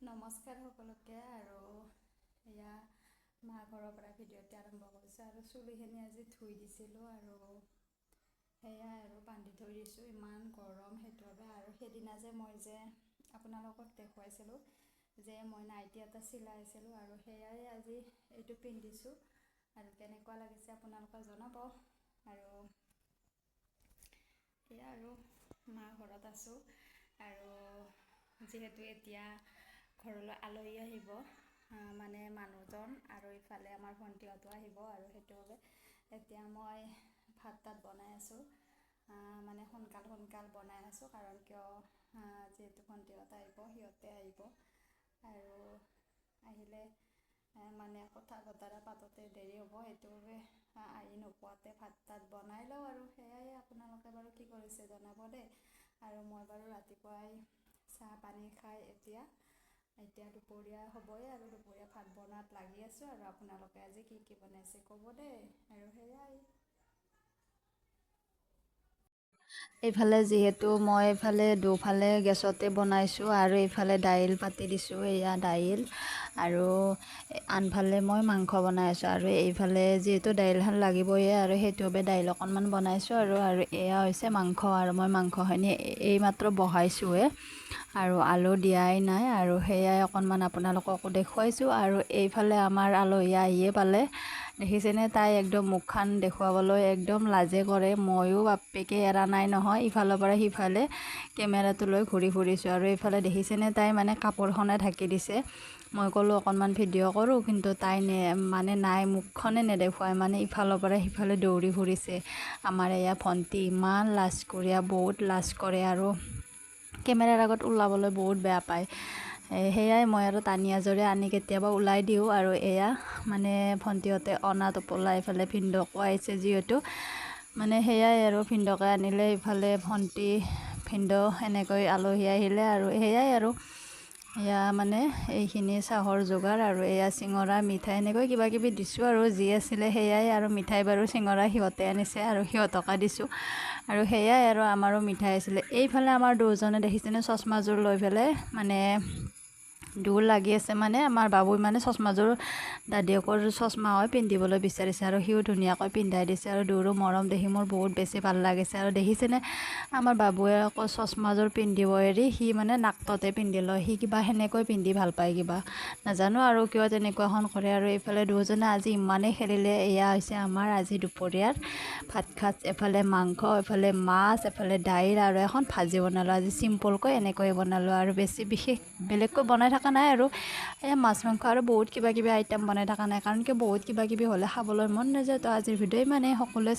নমস্কাৰ সকলোকে আৰু এয়া মা ঘৰৰ পৰা ভিডিঅ'টি আৰম্ভ কৰিছোঁ আৰু চুলিখিনি আজি ধুই দিছিলোঁ আৰু সেয়াই আৰু বান্ধি থৈ দিছোঁ। ইমান গৰম সেইটোৰ বাবে। আৰু সেইদিনা যে মই যে আপোনালোকক দেখুৱাইছিলোঁ যে মই নাইটি এটা চিলাইছিলোঁ আৰু সেয়াই আজি এইটো পিন্ধিছোঁ আৰু কেনেকুৱা লাগিছে আপোনালোকে জনাব। আৰু এয়া আৰু মা ঘৰত আছোঁ আৰু যিহেতু এতিয়া ঘৰলৈ আলহী আহিব, মানে মানুহজন আৰু ইফালে আমাৰ ভণ্টিহঁতো আহিব আৰু সেইটো বাবে এতিয়া মই ভাত তাত বনাই আছোঁ। মানে সোনকাল বনাই আছোঁ কাৰণ কিয় যিহেতু ভণ্টিহঁত আহিব, সিহঁতে আহিব আৰু আহিলে মানে কথা বতৰা পাতোতে দেৰি হ'ব, সেইটো বাবে আহি নোপোৱাতে ভাত তাত বনাই লওঁ আৰু সেয়াই। আপোনালোকে বাৰু কি কৰিছে জনাব দেই। আৰু মই বাৰু ৰাতিপুৱাই চাহ পানী খাই এতিয়া দুপৰীয়া হ'বই আৰু দুপৰীয়া ভাত বনোৱাত লাগি আছোঁ আৰু আপোনালোকে আজি কি কি বনাইছে ক'ব দেই। আৰু সেয়াই এইফালে যিহেতু মই এইফালে দুফালে গেছতে বনাইছোঁ আৰু এইফালে দাইল পাতি দিছোঁ, এয়া দাইল আৰু আনফালে মই মাংস বনাই আছোঁ আৰু এইফালে যিহেতু দাইলখন লাগিবয়ে আৰু সেইটোভাৱে দাইল অকণমান বনাইছোঁ আৰু এয়া হৈছে মাংস আৰু মই মাংসখিনি এইমাত্ৰ বহাইছোঁহে আৰু আলু দিয়াই নাই আৰু সেয়াই অকণমান আপোনালোককো দেখুৱাইছোঁ। আৰু এইফালে আমাৰ আলহী আহিয়ে পালে, দেখিছেনে তাই একদম মুখখন দেখুৱাবলৈ একদম লাজে কৰে। ময়ো বাপেকে এৰা নাই নহয়, ইফালৰ পৰা সিফালে কেমেৰাটো লৈ ঘূৰি ফুৰিছোঁ আৰু এইফালে দেখিছেনে তাই মানে কাপোৰখনে ঢাকি দিছে। মই ক'লোঁ অকণমান ভিডিঅ' কৰোঁ, কিন্তু তাই মানে নাই, মুখখনে নেদেখুৱাই, মানে ইফালৰ পৰা সিফালে দৌৰি ফুৰিছে। আমাৰ এয়া ভণ্টি ইমান লাজকুৰীয়া, বহুত লাজ কৰে আৰু কেমেৰাৰ আগত ওলাবলৈ বহুত বেয়া পায়। সেয়াই মই আৰু টানি আজৰি আনি কেতিয়াবা ওলাই দিওঁ আৰু এয়া মানে ভণ্টিহঁতে অনা টোপোলা এইফালে ভিনদেউকো আহিছে যিহেতু, মানে সেয়াই আৰু ভিনদেউকে আনিলে ইফালে ভণ্টি ভিনদেউ এনেকৈ আলহী আহিলে আৰু সেয়াই আৰু এয়া মানে এইখিনি চাহৰ যোগাৰ আৰু এয়া চিঙৰা মিঠাই এনেকৈ কিবা কিবি দিছোঁ আৰু যি আছিলে সেয়াই। আৰু মিঠাই বাৰু চিঙৰা সিহঁতে আনিছে আৰু সিহঁতকে দিছোঁ আৰু সেয়াই আৰু আমাৰো মিঠাই আছিলে। এইফালে আমাৰ দুজনে দেখিছেনে চশমাযোৰ লৈ পেলাই মানে দূৰ লাগি আছে, মানে আমাৰ বাবুই মানে চশমাযোৰ দাদীয়েকৰ চশমা হয় পিন্ধিবলৈ বিচাৰিছে আৰু সিও ধুনীয়াকৈ পিন্ধাই দিছে আৰু দুৰো মৰম দেখি মোৰ বহুত বেছি ভাল লাগিছে। আৰু দেখিছেনে আমাৰ বাবুৱে আকৌ চশমাযোৰ পিন্ধিব এৰি সি মানে নাকততে পিন্ধি লয়, সি কিবা সেনেকৈ পিন্ধি ভাল পায়, কিবা নাজানো আৰু কিয় তেনেকুৱাখন কৰে। আৰু এইফালে দুজনে আজি ইমানেই খেলিলে। এয়া হৈছে আমাৰ আজি দুপৰীয়াৰ ভাত সাজ, এফালে মাংস, এফালে মাছ, এফালে দাইল আৰু এখন ভাজি বনালোঁ। আজি চিম্পলকৈ এনেকৈয়ে বনালোঁ আৰু বেছি বিশেষ বেলেগকৈ বনাই থকা নাই আৰু এই মাছ মাংস আৰু বহুত কিবা কিবি আইটেম বনাই থকা নাই, কাৰণ কি বহুত কিবা কিবি হ'লে খাবলৈ মন নাযায়। তো আজিৰ ভিডিঅ' ইমানেই, সকলোৱে